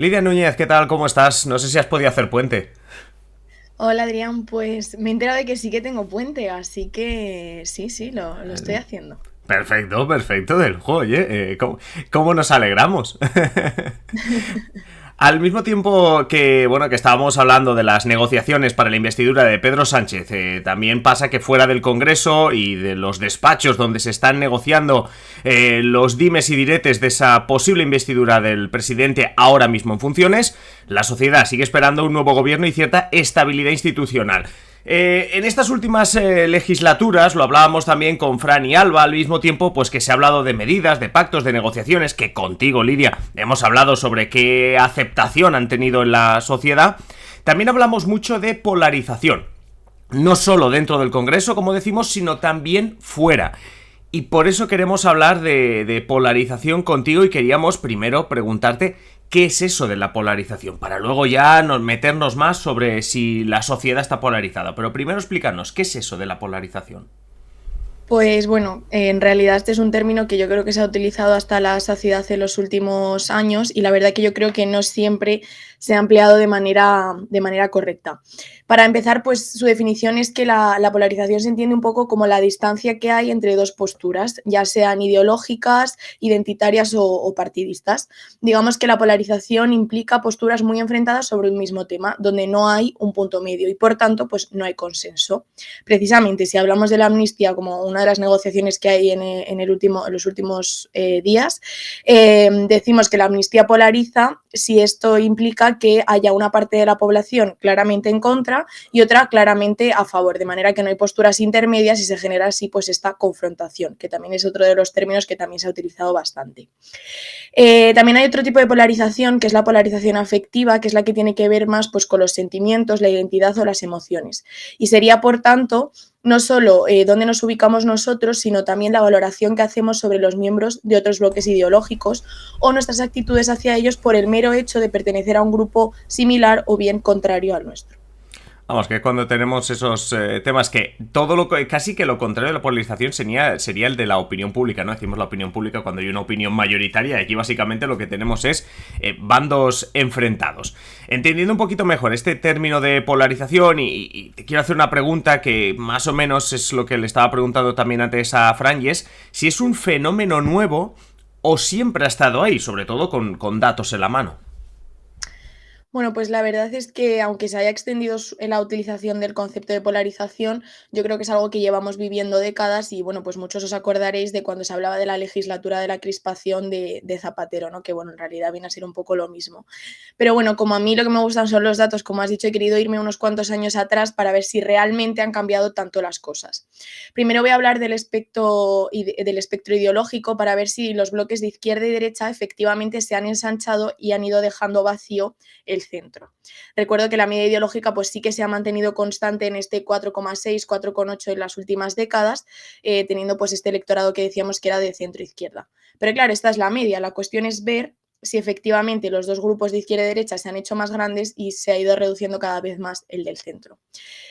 Lidia Núñez, ¿qué tal? ¿Cómo estás? No sé si has podido hacer puente. Hola Adrián, pues me he enterado de que sí que tengo puente, así que sí, sí, lo estoy haciendo. Perfecto, perfecto, del juego, oye. ¿Cómo nos alegramos? Al mismo tiempo que, bueno, que estábamos hablando de las negociaciones para la investidura de Pedro Sánchez, también pasa que fuera del Congreso y de los despachos donde se están negociando los dimes y diretes de esa posible investidura del presidente ahora mismo en funciones, la sociedad sigue esperando un nuevo gobierno y cierta estabilidad institucional. En estas últimas legislaturas, lo hablábamos también con Fran y Alba, al mismo tiempo pues que se ha hablado de medidas, de pactos, de negociaciones, que contigo, Lidia, hemos hablado sobre qué aceptación han tenido en la sociedad. También hablamos mucho de polarización, no solo dentro del Congreso, como decimos, sino también fuera. Y por eso queremos hablar de polarización contigo y queríamos primero preguntarte qué es eso de la polarización, para luego ya meternos más sobre si la sociedad está polarizada. Pero primero explícanos, ¿qué es eso de la polarización? Pues bueno, en realidad este es un término que yo creo que se ha utilizado hasta la saciedad en los últimos años y la verdad que yo creo que no siempre se ha empleado de manera correcta. Para empezar, pues su definición es que la polarización se entiende un poco como la distancia que hay entre dos posturas, ya sean ideológicas, identitarias o partidistas. Digamos que la polarización implica posturas muy enfrentadas sobre un mismo tema, donde no hay un punto medio y por tanto pues no hay consenso. Precisamente, si hablamos de la amnistía como una de las negociaciones que hay en los últimos días, decimos que la amnistía polariza si esto implica que haya una parte de la población claramente en contra y otra claramente a favor, de manera que no hay posturas intermedias y se genera así pues esta confrontación, que también es otro de los términos que también se ha utilizado bastante. También hay otro tipo de polarización, que es la polarización afectiva, que es la que tiene que ver más pues, con los sentimientos, la identidad o las emociones. Y sería, por tanto, no solo dónde nos ubicamos nosotros, sino también la valoración que hacemos sobre los miembros de otros bloques ideológicos o nuestras actitudes hacia ellos por el mero hecho de pertenecer a un grupo similar o bien contrario al nuestro. Vamos, que cuando tenemos esos temas que todo lo casi que lo contrario de la polarización sería el de la opinión pública, ¿no? Decimos la opinión pública cuando hay una opinión mayoritaria y aquí básicamente lo que tenemos es bandos enfrentados. Entendiendo un poquito mejor este término de polarización y te quiero hacer una pregunta que más o menos es lo que le estaba preguntando también antes a Fran y es si es un fenómeno nuevo o siempre ha estado ahí, sobre todo con datos en la mano. Bueno, pues la verdad es que aunque se haya extendido la utilización del concepto de polarización, yo creo que es algo que llevamos viviendo décadas y bueno, pues muchos os acordaréis de cuando se hablaba de la legislatura de la crispación de Zapatero, ¿no? Que bueno, en realidad viene a ser un poco lo mismo. Pero bueno, como a mí lo que me gustan son los datos, como has dicho, he querido irme unos cuantos años atrás para ver si realmente han cambiado tanto las cosas. Primero voy a hablar del espectro ideológico para ver si los bloques de izquierda y derecha efectivamente se han ensanchado y han ido dejando vacío el centro. Recuerdo que la media ideológica pues sí que se ha mantenido constante en este 4,6, 4,8 en las últimas décadas, teniendo pues este electorado que decíamos que era de centro izquierda. Pero claro, esta es la media, la cuestión es ver si efectivamente los dos grupos de izquierda y derecha se han hecho más grandes y se ha ido reduciendo cada vez más el del centro.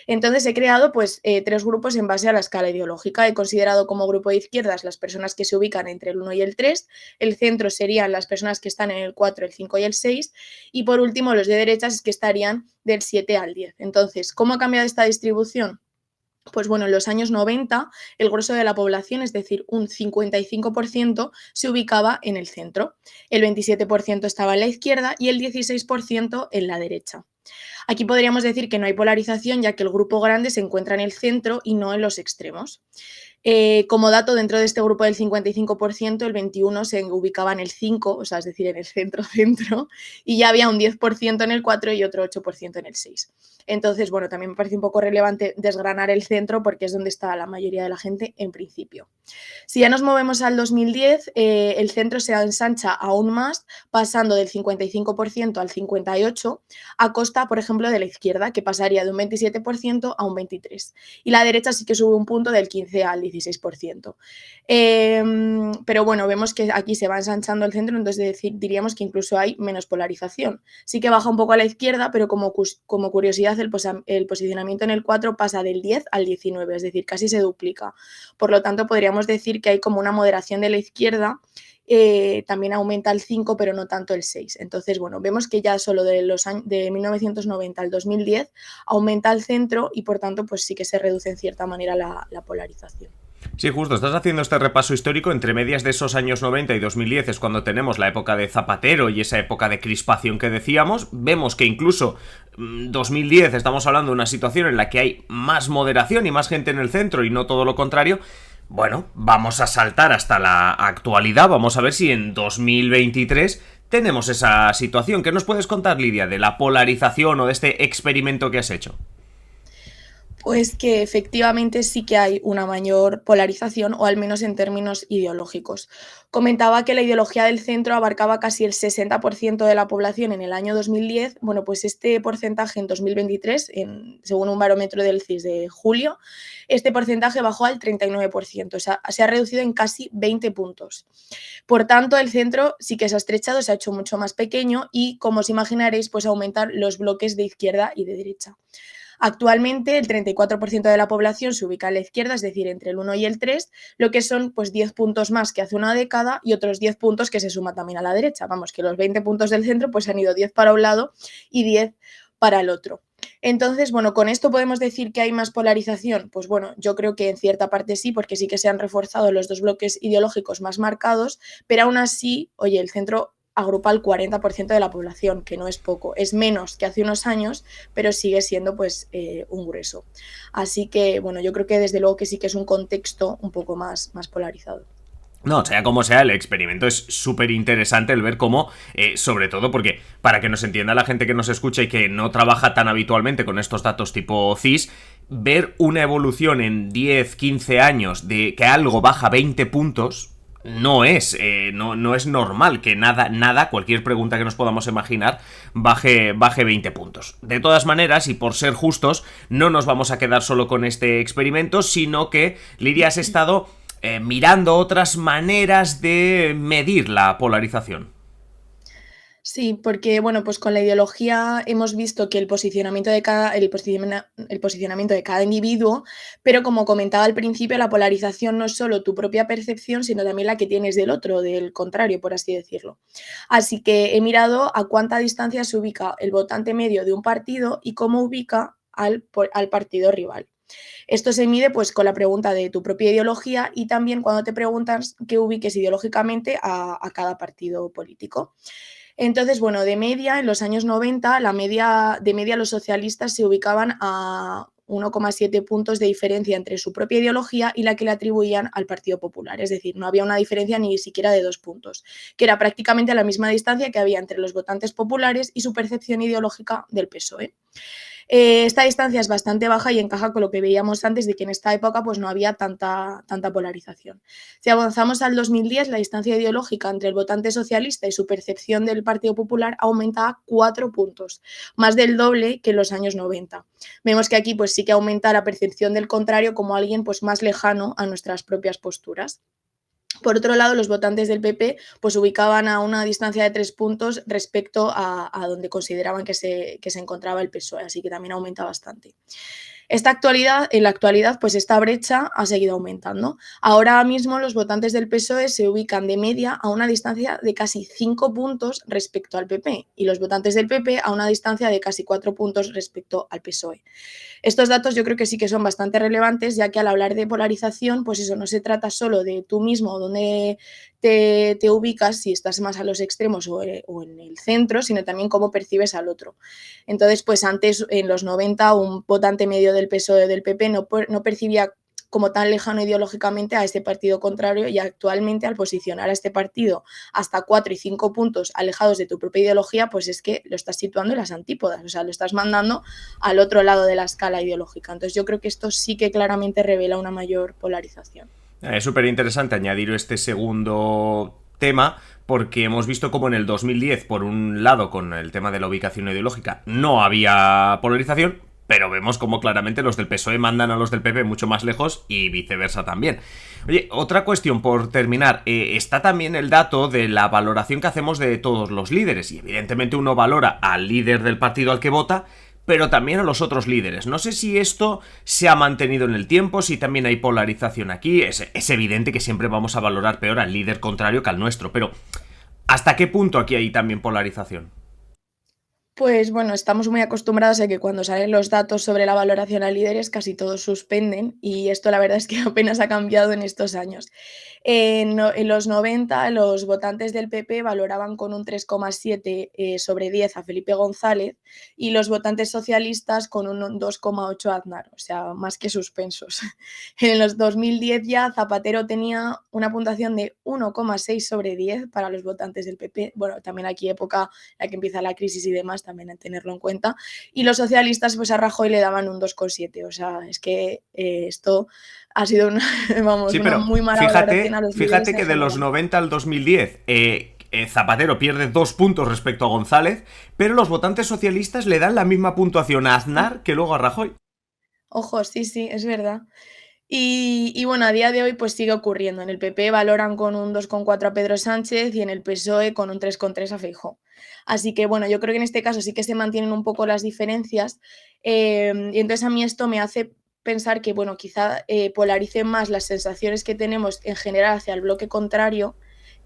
Entonces he creado pues tres grupos en base a la escala ideológica. He considerado como grupo de izquierdas las personas que se ubican entre el 1 y el 3, el centro serían las personas que están en el 4, el 5 y el 6 y por último los de derechas que estarían del 7 al 10. Entonces, ¿cómo ha cambiado esta distribución? Pues bueno, en los años 90 el grueso de la población, es decir, un 55%, se ubicaba en el centro, el 27% estaba en la izquierda y el 16% en la derecha. Aquí podríamos decir que no hay polarización, ya que el grupo grande se encuentra en el centro y no en los extremos. Como dato, dentro de este grupo del 55%, el 21% se ubicaba en el 5%, o sea, es decir, en el centro-centro, y ya había un 10% en el 4% y otro 8% en el 6%. Entonces, bueno, también me parece un poco relevante desgranar el centro porque es donde está la mayoría de la gente en principio. Si ya nos movemos al 2010, el centro se ensancha aún más, pasando del 55% al 58%, a costa, por ejemplo, de la izquierda, que pasaría de un 27% a un 23%. Y la derecha sí que sube un punto del 15 al 16%. Pero bueno, vemos que aquí se va ensanchando el centro, entonces diríamos que incluso hay menos polarización. Sí que baja un poco a la izquierda, pero como curiosidad, el posicionamiento en el 4 pasa del 10 al 19, es decir, casi se duplica. Por lo tanto, podríamos decir que hay como una moderación de la izquierda también aumenta el 5, pero no tanto el 6. Entonces, bueno, vemos que ya solo de 1990 al 2010 aumenta el centro y por tanto pues sí que se reduce en cierta manera la polarización. Sí, justo, estás haciendo este repaso histórico entre medias de esos años 90 y 2010 es cuando tenemos la época de Zapatero y esa época de crispación que decíamos. Vemos que incluso 2010 estamos hablando de una situación en la que hay más moderación y más gente en el centro y no todo lo contrario. Bueno, vamos a saltar hasta la actualidad, vamos a ver si en 2023 tenemos esa situación. ¿Qué nos puedes contar, Lidia, de la polarización o de este experimento que has hecho? Pues que efectivamente sí que hay una mayor polarización, o al menos en términos ideológicos. Comentaba que la ideología del centro abarcaba casi el 60% de la población en el año 2010. Bueno, pues este porcentaje en 2023, según un barómetro del CIS de julio, este porcentaje bajó al 39%, o sea, se ha reducido en casi 20 puntos. Por tanto, el centro sí que se ha estrechado, se ha hecho mucho más pequeño y, como os imaginaréis, pues aumentan los bloques de izquierda y de derecha. Actualmente, el 34% de la población se ubica a la izquierda, es decir, entre el 1 y el 3, lo que son pues 10 puntos más que hace una década y otros 10 puntos que se suman también a la derecha. Vamos, que los 20 puntos del centro pues han ido 10 para un lado y 10 para el otro. Entonces, bueno, ¿con esto podemos decir que hay más polarización? Pues bueno, yo creo que en cierta parte sí, porque sí que se han reforzado los dos bloques ideológicos más marcados, pero aún así, oye, el centro agrupa el 40% de la población, que no es poco, es menos que hace unos años, pero sigue siendo pues un grueso. Así que, bueno, yo creo que desde luego que sí que es un contexto un poco más polarizado. No, sea como sea, el experimento es súper interesante el ver cómo, sobre todo porque, para que nos entienda la gente que nos escucha y que no trabaja tan habitualmente con estos datos tipo CIS, ver una evolución en 10, 15 años de que algo baja 20 puntos no es normal que nada, cualquier pregunta que nos podamos imaginar, baje 20 puntos. De todas maneras, y por ser justos, no nos vamos a quedar solo con este experimento, sino que, Lidia, has estado mirando otras maneras de medir la polarización. Sí, porque bueno, pues con la ideología hemos visto que el posicionamiento de cada individuo, pero como comentaba al principio, la polarización no es solo tu propia percepción, sino también la que tienes del otro, del contrario, por así decirlo. Así que he mirado a cuánta distancia se ubica el votante medio de un partido y cómo ubica al partido rival. Esto se mide pues con la pregunta de tu propia ideología y también cuando te preguntas que ubiques ideológicamente a cada partido político. Entonces, bueno, de media, en los años 90, de media los socialistas se ubicaban a 1,7 puntos de diferencia entre su propia ideología y la que le atribuían al Partido Popular. Es decir, no había una diferencia ni siquiera de 2 puntos, que era prácticamente la misma distancia que había entre los votantes populares y su percepción ideológica del PSOE. Esta distancia es bastante baja y encaja con lo que veíamos antes de que en esta época pues, no había tanta polarización. Si avanzamos al 2010, la distancia ideológica entre el votante socialista y su percepción del Partido Popular aumenta a 4 puntos, más del doble que en los años 90. Vemos que aquí pues, sí que aumenta la percepción del contrario como alguien pues, más lejano a nuestras propias posturas. Por otro lado, los votantes del PP pues, ubicaban a una distancia de 3 puntos respecto a donde consideraban que se encontraba el PSOE, así que también aumenta bastante. En la actualidad, pues esta brecha ha seguido aumentando. Ahora mismo los votantes del PSOE se ubican de media a una distancia de casi 5 puntos respecto al PP y los votantes del PP a una distancia de casi 4 puntos respecto al PSOE. Estos datos yo creo que sí que son bastante relevantes, ya que al hablar de polarización, pues eso no se trata solo de tú mismo, dónde te ubicas, si estás más a los extremos o en el centro, sino también cómo percibes al otro. Entonces, pues antes, en los 90, un votante medio del PSOE o del PP no percibía como tan lejano ideológicamente a este partido contrario y actualmente al posicionar a este partido hasta 4 y 5 puntos alejados de tu propia ideología, pues es que lo estás situando en las antípodas, o sea, lo estás mandando al otro lado de la escala ideológica. Entonces yo creo que esto sí que claramente revela una mayor polarización. Es súper interesante añadir este segundo tema porque hemos visto como en el 2010, por un lado, con el tema de la ubicación ideológica, no había polarización, pero vemos como claramente los del PSOE mandan a los del PP mucho más lejos y viceversa también. Oye, otra cuestión por terminar, está también el dato de la valoración que hacemos de todos los líderes y evidentemente uno valora al líder del partido al que vota, pero también a los otros líderes. No sé si esto se ha mantenido en el tiempo, si también hay polarización aquí. Es evidente que siempre vamos a valorar peor al líder contrario que al nuestro, pero ¿hasta qué punto aquí hay también polarización? Pues bueno, estamos muy acostumbrados a que cuando salen los datos sobre la valoración a líderes casi todos suspenden y esto la verdad es que apenas ha cambiado en estos años. En los 90 los votantes del PP valoraban con un 3,7 sobre 10 a Felipe González y los votantes socialistas con un 2,8 a Aznar, o sea, más que suspensos. En los 2010 ya Zapatero tenía una puntuación de 1,6 sobre 10 para los votantes del PP. Bueno, también aquí época en la que empieza la crisis y demás, también hay que tenerlo en cuenta. Y los socialistas, pues a Rajoy le daban un 2,7. O sea, es que esto ha sido una, vamos, Sí, una pero muy mala valoración a fíjate, los líderes fíjate en que de los general. 90 al 2010 Zapatero pierde 2 puntos respecto a González, pero los votantes socialistas le dan la misma puntuación a Aznar que luego a Rajoy. Ojo, sí, sí, es verdad. Y bueno, a día de hoy pues sigue ocurriendo. En el PP valoran con un 2,4 a Pedro Sánchez y en el PSOE con un 3,3 a Feijóo. Así que bueno, yo creo que en este caso sí que se mantienen un poco las diferencias. Y entonces a mí esto me hace pensar que, bueno, quizá polarice más las sensaciones que tenemos en general hacia el bloque contrario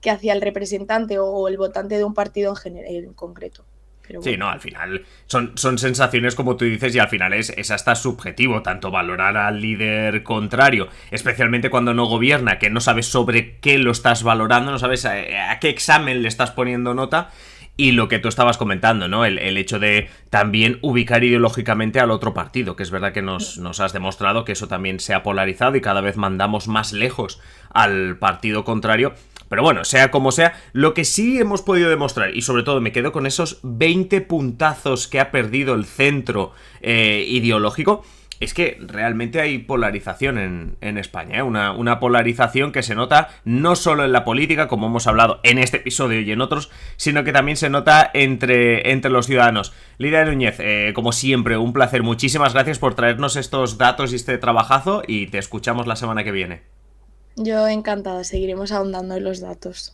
que hacia el representante o el votante de un partido en concreto. Pero Sí, bueno. no, al final son sensaciones como tú dices y al final es hasta subjetivo, tanto valorar al líder contrario, especialmente cuando no gobierna, que no sabes sobre qué lo estás valorando, no sabes a qué examen le estás poniendo nota, y lo que tú estabas comentando, ¿no? El hecho de también ubicar ideológicamente al otro partido, que es verdad que nos has demostrado que eso también se ha polarizado y cada vez mandamos más lejos al partido contrario. Pero bueno, sea como sea, lo que sí hemos podido demostrar, y sobre todo me quedo con esos 20 puntazos que ha perdido el centro ideológico, es que realmente hay polarización en España, ¿eh? Una polarización que se nota no solo en la política, como hemos hablado en este episodio y en otros, sino que también se nota entre los ciudadanos. Lidia Núñez, como siempre, un placer. Muchísimas gracias por traernos estos datos y este trabajazo y te escuchamos la semana que viene. Yo encantada, seguiremos ahondando en los datos.